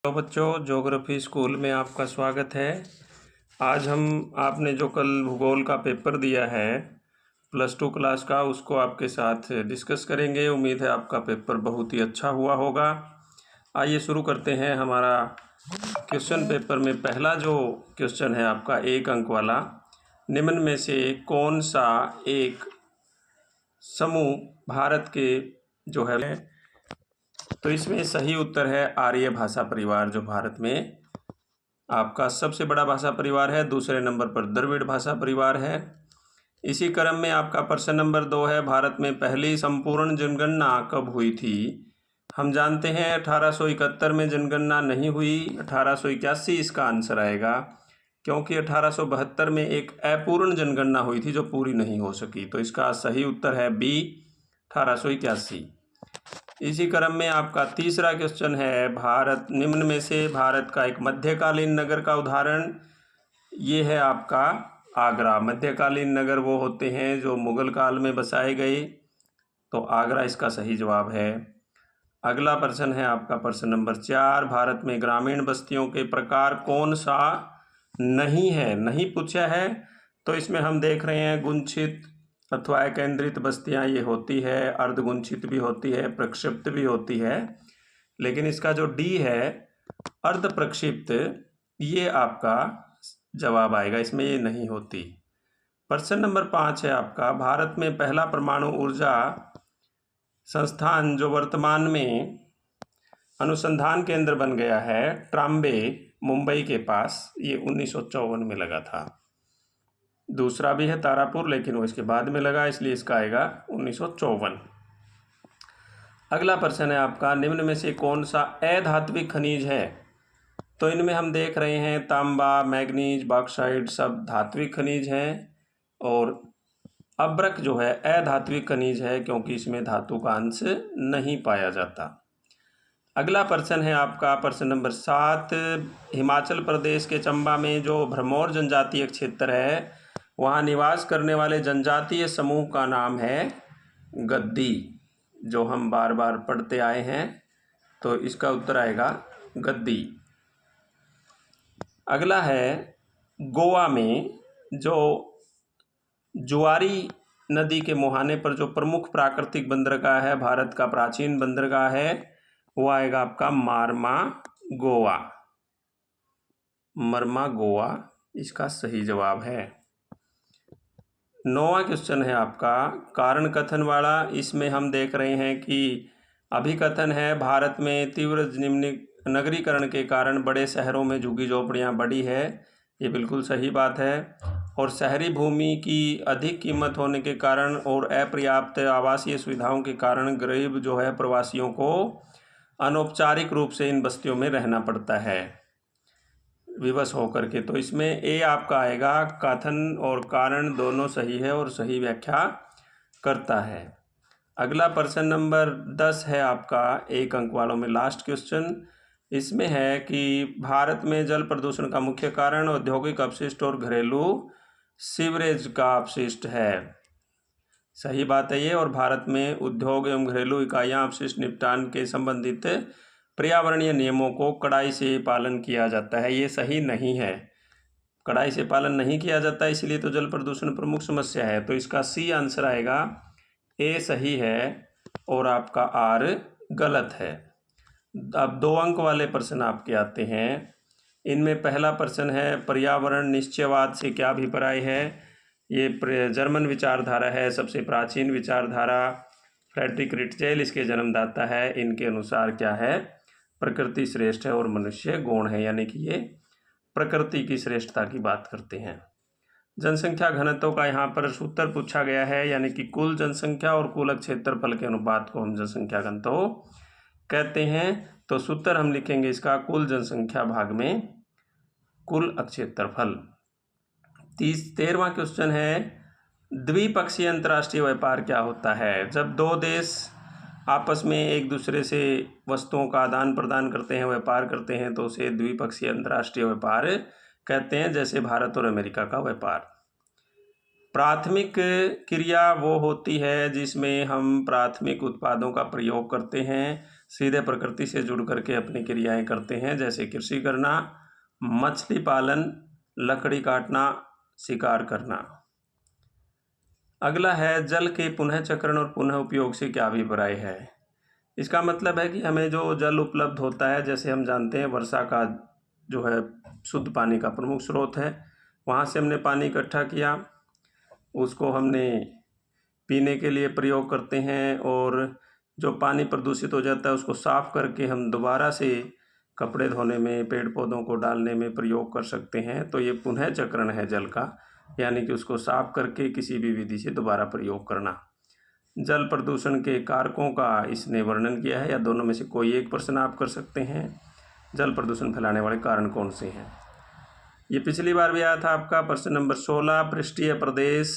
तो बच्चों, geography school में आपका स्वागत है। आज हम आपने जो कल भूगोल का पेपर दिया है +2 क्लास का, उसको आपके साथ डिस्कस करेंगे। उम्मीद है आपका पेपर बहुत ही अच्छा हुआ होगा। आइए शुरू करते हैं। हमारा क्वेश्चन पेपर में पहला जो क्वेश्चन है आपका 1 अंक वाला, निम्न में से कौन सा एक समूह भारत के जो है, तो इसमें सही उत्तर है आर्य भाषा परिवार, जो भारत में आपका सबसे बड़ा भाषा परिवार है। दूसरे नंबर पर द्रविड़ भाषा परिवार है। इसी क्रम में आपका प्रश्न नंबर 2 है, भारत में पहली संपूर्ण जनगणना कब हुई थी? हम जानते हैं 1871 में जनगणना नहीं हुई, 1881 इसका आंसर आएगा, क्योंकि 1872 में एक अपूर्ण जनगणना हुई थी जो पूरी नहीं हो सकी। तो इसका सही उत्तर है बी, 1881। इसी क्रम में आपका तीसरा क्वेश्चन है, भारत निम्न में से भारत का एक मध्यकालीन नगर का उदाहरण, ये है आपका आगरा। मध्यकालीन नगर वो होते हैं जो मुगल काल में बसाए गए, तो आगरा इसका सही जवाब है। अगला प्रश्न है आपका प्रश्न नंबर 4, भारत में ग्रामीण बस्तियों के प्रकार कौन सा नहीं है? नहीं पूछा है, तो इसमें हम देख रहे हैं गुंछित अथवा केंद्रित बस्तियां ये होती है, अर्धगुंछित भी होती है, प्रक्षिप्त भी होती है, लेकिन इसका जो डी है अर्ध प्रक्षिप्त, ये आपका जवाब आएगा, इसमें ये नहीं होती। प्रश्न नंबर 5 है आपका, भारत में पहला परमाणु ऊर्जा संस्थान जो वर्तमान में अनुसंधान केंद्र बन गया है, ट्राम्बे, मुंबई के पास, ये 1954 में लगा था। दूसरा भी है तारापुर, लेकिन वो इसके बाद में लगा, इसलिए इसका आएगा 1954। अगला प्रश्न है आपका, निम्न में से कौन सा अधात्विक खनिज है? तो इनमें हम देख रहे हैं तांबा, मैग्नीज, बॉक्साइट सब धात्विक खनिज हैं, और अब्रक जो है अधात्विक खनिज है, क्योंकि इसमें धातु का अंश नहीं पाया जाता। अगला प्रश्न है आपका प्रश्न नंबर 7, हिमाचल प्रदेश के चंबा में जो भरमौर जनजातीय क्षेत्र है, वहाँ निवास करने वाले जनजातीय समूह का नाम है गद्दी, जो हम बार बार पढ़ते आए हैं, तो इसका उत्तर आएगा गद्दी। अगला है, गोवा में जो जुआरी नदी के मुहाने पर जो प्रमुख प्राकृतिक बंदरगाह है, भारत का प्राचीन बंदरगाह है, वो आएगा आपका मार्मा गोवा। मरमा गोवा इसका सही जवाब है। 9वां क्वेश्चन है आपका कारण कथन वाला। इसमें हम देख रहे हैं कि अभिकथन है, भारत में तीव्र नगरीकरण के कारण बड़े शहरों में झुग्गी झोपड़ियाँ बढ़ी है। ये बिल्कुल सही बात है। और शहरी भूमि की अधिक कीमत होने के कारण और अपर्याप्त आवासीय सुविधाओं के कारण गरीब जो है प्रवासियों को अनौपचारिक रूप से इन बस्तियों में रहना पड़ता है विवश होकर के। तो इसमें ए आपका आएगा, कथन और कारण दोनों सही है और सही व्याख्या करता है। अगला प्रश्न नंबर 10 है आपका 1 अंक वालों में लास्ट क्वेश्चन। इसमें है कि भारत में जल प्रदूषण का मुख्य कारण औद्योगिक अपशिष्ट और घरेलू सीवरेज का अपशिष्ट है। सही बात है ये, और भारत में उद्योग एवं घरेलू इकाइयां अपशिष्ट निपटान के संबंधित पर्यावरणीय नियमों को कड़ाई से पालन किया जाता है। ये सही नहीं है, कड़ाई से पालन नहीं किया जाता, इसलिए तो जल प्रदूषण प्रमुख समस्या है। तो इसका सी आंसर आएगा, ए सही है और आपका आर गलत है। अब 2 अंक वाले प्रश्न आपके आते हैं। इनमें पहला प्रश्न है, पर्यावरण निश्चयवाद से क्या अभिप्राय है? ये जर्मन विचारधारा है, सबसे प्राचीन विचारधारा। फ्रेडरिक रीटजेल इसके जन्मदाता है। इनके अनुसार क्या है, प्रकृति श्रेष्ठ है और मनुष्य गौण है, यानी कि ये प्रकृति की श्रेष्ठता की बात करते हैं। जनसंख्या घनत्व का यहाँ पर सूत्र पूछा गया है, यानी कि कुल जनसंख्या और कुल क्षेत्रफल के अनुपात को हम जनसंख्या घनत्व कहते हैं। तो सूत्र हम लिखेंगे इसका, कुल जनसंख्या भाग में कुल क्षेत्रफल। 13वां क्वेश्चन है, द्विपक्षीय अंतर्राष्ट्रीय व्यापार क्या होता है? जब 2 देश आपस में एक दूसरे से वस्तुओं का आदान प्रदान करते हैं, व्यापार करते हैं, तो उसे द्विपक्षीय अंतर्राष्ट्रीय व्यापार कहते हैं, जैसे भारत और अमेरिका का व्यापार। प्राथमिक क्रिया वो होती है जिसमें हम प्राथमिक उत्पादों का प्रयोग करते हैं। सीधे प्रकृति से जुड़ करके अपनी क्रियाएं करते हैं, जैसे कृषि करना, मछली पालन, लकड़ी काटना, शिकार करना। अगला है जल के पुनः चक्रण और पुनः उपयोग से क्या अभिप्राय है। इसका मतलब है कि हमें जो जल उपलब्ध होता है, जैसे हम जानते हैं वर्षा का जो है शुद्ध पानी का प्रमुख स्रोत है, वहाँ से हमने पानी इकट्ठा किया, उसको हमने पीने के लिए प्रयोग करते हैं, और जो पानी प्रदूषित हो जाता है उसको साफ़ करके हम दोबारा से कपड़े धोने में, पेड़ पौधों को डालने में प्रयोग कर सकते हैं। तो ये पुनः चक्रण है जल का, यानी कि उसको साफ़ करके किसी भी विधि से दोबारा प्रयोग करना। जल प्रदूषण के कारकों का इसने वर्णन किया है, या दोनों में से कोई एक प्रश्न आप कर सकते हैं। जल प्रदूषण फैलाने वाले कारण कौन से हैं। ये पिछली बार भी आया था आपका प्रश्न नंबर 16। पृष्ठीय प्रदेश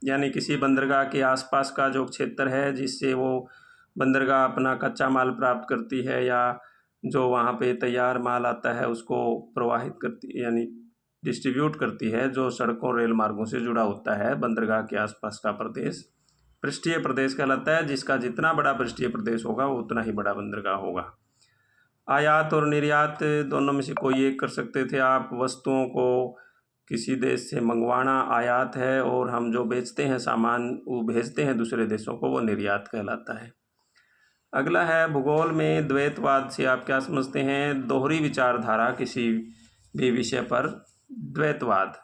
यानी किसी बंदरगाह के आसपास का जो क्षेत्र है, जिससे वो बंदरगाह अपना कच्चा माल प्राप्त करती है, या जो वहाँ पे तैयार माल आता है उसको प्रवाहित करती यानी डिस्ट्रीब्यूट करती है, जो सड़कों रेल मार्गों से जुड़ा होता है, बंदरगाह के आसपास का प्रदेश पृष्ठीय प्रदेश कहलाता है। जिसका जितना बड़ा पृष्ठीय प्रदेश होगा वो उतना ही बड़ा बंदरगाह होगा। आयात और निर्यात दोनों में से कोई एक कर सकते थे आप। वस्तुओं को किसी देश से मंगवाना आयात है, और हम जो बेचते हैं सामान वो भेजते हैं दूसरे देशों को, वो निर्यात कहलाता है। अगला है भूगोल में द्वैतवाद से आप क्या समझते हैं। दोहरी विचारधारा किसी भी विषय पर, द्वैतवाद,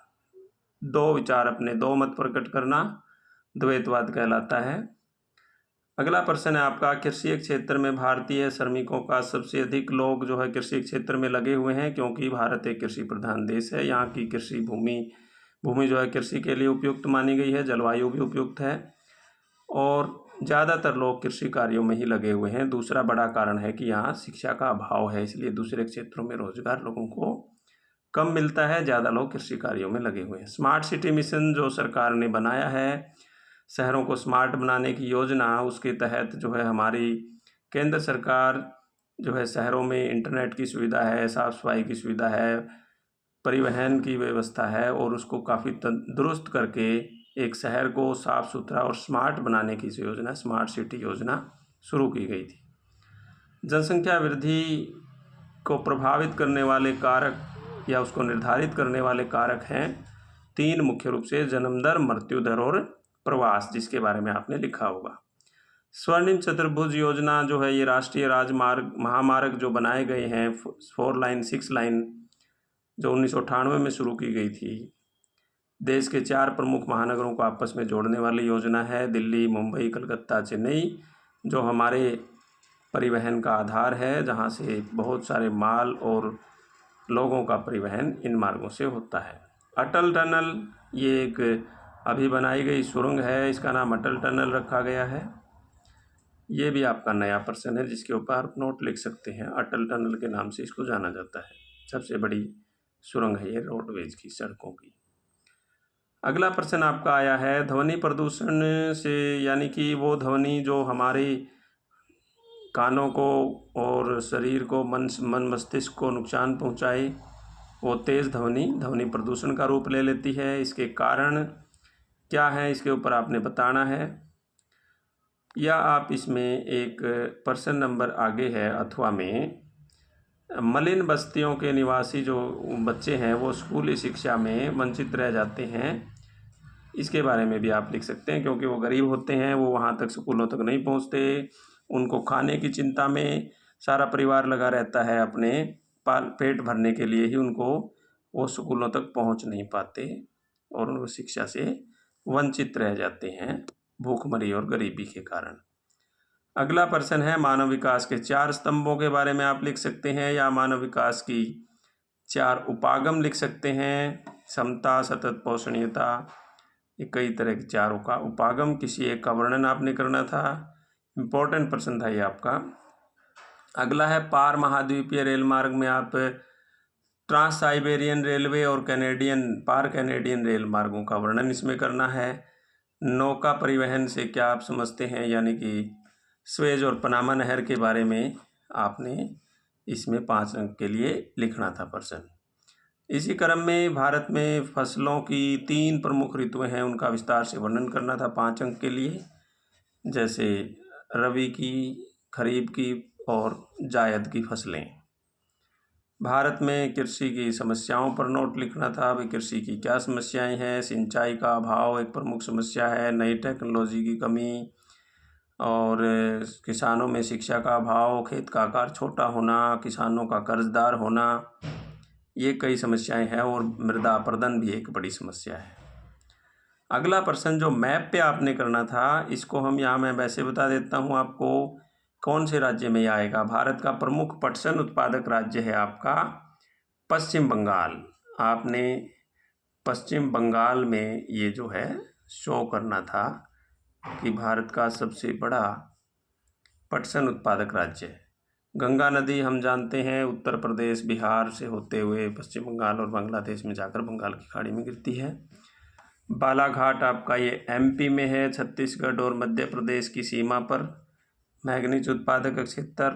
दो विचार अपने दो मत प्रकट करना, द्वैतवाद कहलाता है। अगला प्रश्न है आपका, कृषि क्षेत्र में भारतीय श्रमिकों का सबसे अधिक लोग जो है कृषि क्षेत्र में लगे हुए हैं, क्योंकि भारत एक कृषि प्रधान देश है। यहाँ की कृषि भूमि जो है कृषि के लिए उपयुक्त मानी गई है, जलवायु भी उपयुक्त है, और ज़्यादातर लोग कृषि कार्यों में ही लगे हुए हैं। दूसरा बड़ा कारण है कि यहाँ शिक्षा का अभाव है, इसलिए दूसरे क्षेत्रों में रोजगार लोगों को कम मिलता है, ज़्यादा लोग कृषि कार्यों में लगे हुए हैं। स्मार्ट सिटी मिशन जो सरकार ने बनाया है, शहरों को स्मार्ट बनाने की योजना, उसके तहत जो है हमारी केंद्र सरकार जो है शहरों में इंटरनेट की सुविधा है, साफ़ सफाई की सुविधा है, परिवहन की व्यवस्था है, और उसको काफ़ी दुरुस्त करके एक शहर को साफ़ सुथरा और स्मार्ट बनाने की योजना, स्मार्ट सिटी योजना शुरू की गई थी। जनसंख्या वृद्धि को प्रभावित करने वाले कारक या उसको निर्धारित करने वाले कारक हैं 3 मुख्य रूप से, जन्म दर, मृत्यु दर और प्रवास, जिसके बारे में आपने लिखा होगा। स्वर्णिम चतुर्भुज योजना जो है, ये राष्ट्रीय राजमार्ग महामार्ग जो बनाए गए हैं 4 लाइन 6 लाइन, जो 1998 में शुरू की गई थी, देश के 4 प्रमुख महानगरों को आपस में जोड़ने वाली योजना है। दिल्ली, मुंबई, कलकत्ता, चेन्नई, जो हमारे परिवहन का आधार है, जहाँ से बहुत सारे माल और लोगों का परिवहन इन मार्गों से होता है। अटल टनल, ये एक अभी बनाई गई सुरंग है, इसका नाम अटल टनल रखा गया है। ये भी आपका नया प्रश्न है, जिसके ऊपर आप नोट लिख सकते हैं। अटल टनल के नाम से इसको जाना जाता है। सबसे बड़ी सुरंग है ये रोडवेज की, सड़कों की। अगला प्रश्न आपका आया है, ध्वनि प्रदूषण से, यानी कि वो ध्वनि जो हमारे कानों को और शरीर को, मन मस्तिष्क को नुकसान पहुंचाए, वो तेज़ ध्वनि प्रदूषण का रूप ले लेती है। इसके कारण क्या है, इसके ऊपर आपने बताना है, या आप इसमें एक प्रश्न नंबर आगे है अथवा में, मलिन बस्तियों के निवासी जो बच्चे हैं वो स्कूली शिक्षा में वंचित रह जाते हैं। इसके बारे में भी आप लिख सकते हैं, क्योंकि वो गरीब होते हैं, वो वहाँ तक स्कूलों तक नहीं पहुँचते, उनको खाने की चिंता में सारा परिवार लगा रहता है, अपने पेट भरने के लिए ही उनको वो स्कूलों तक पहुँच नहीं पाते, और उनको शिक्षा से वंचित रह जाते हैं भूखमरी और गरीबी के कारण। अगला प्रश्न है, मानव विकास के 4 स्तंभों के बारे में आप लिख सकते हैं, या मानव विकास की 4 उपागम लिख सकते हैं। समता, सतत पोषणीयता, ये कई तरह के 4 का उपागम, किसी एक का वर्णन आपने करना था। इम्पोर्टेंट प्रश्न था ये आपका। अगला है, पार महाद्वीपीय रेल मार्ग में आप ट्रांस साइबेरियन रेलवे और पार कैनेडियन रेल मार्गों का वर्णन इसमें करना है। नौका परिवहन से क्या आप समझते हैं, यानी कि स्वेज और पनामा नहर के बारे में आपने इसमें 5 अंक के लिए लिखना था प्रश्न। इसी क्रम में भारत में फसलों की 3 प्रमुख ऋतुएं हैं, उनका विस्तार से वर्णन करना था 5 अंक के लिए, जैसे रबी की, खरीफ की और जायद की फसलें। भारत में कृषि की समस्याओं पर नोट लिखना था। अभी कृषि की क्या समस्याएं हैं? सिंचाई का अभाव एक प्रमुख समस्या है, नई टेक्नोलॉजी की कमी और किसानों में शिक्षा का अभाव, खेत का आकार छोटा होना, किसानों का कर्जदार होना, ये कई समस्याएं हैं और मृदा अपरदन भी एक बड़ी समस्या है। अगला प्रश्न जो मैप पे आपने करना था, इसको हम यहाँ मैं वैसे बता देता हूँ आपको कौन से राज्य में आएगा। भारत का प्रमुख पटसन उत्पादक राज्य है आपका पश्चिम बंगाल। आपने पश्चिम बंगाल में ये जो है शो करना था कि भारत का सबसे बड़ा पटसन उत्पादक राज्य है। गंगा नदी हम जानते हैं उत्तर प्रदेश बिहार से होते हुए पश्चिम बंगाल और बांग्लादेश में जाकर बंगाल की खाड़ी में गिरती है। बालाघाट आपका ये एमपी में है, छत्तीसगढ़ और मध्य प्रदेश की सीमा पर मैंगनीज उत्पादक क्षेत्र।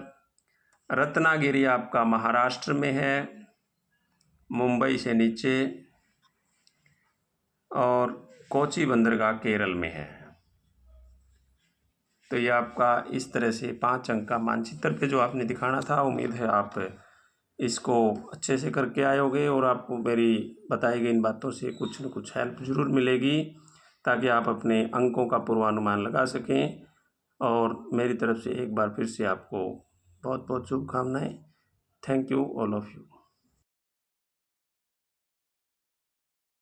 रत्नागिरी आपका महाराष्ट्र में है, मुंबई से नीचे, और कोची बंदरगाह केरल में है। तो ये आपका इस तरह से 5 अंक का मानचित्र पे जो आपने दिखाना था। उम्मीद है आप इसको अच्छे से करके आए होगे और आपको मेरी बताई गई इन बातों से कुछ न कुछ हेल्प ज़रूर मिलेगी, ताकि आप अपने अंकों का पूर्वानुमान लगा सकें। और मेरी तरफ से एक बार फिर से आपको बहुत बहुत शुभकामनाएं। Thank you all of you.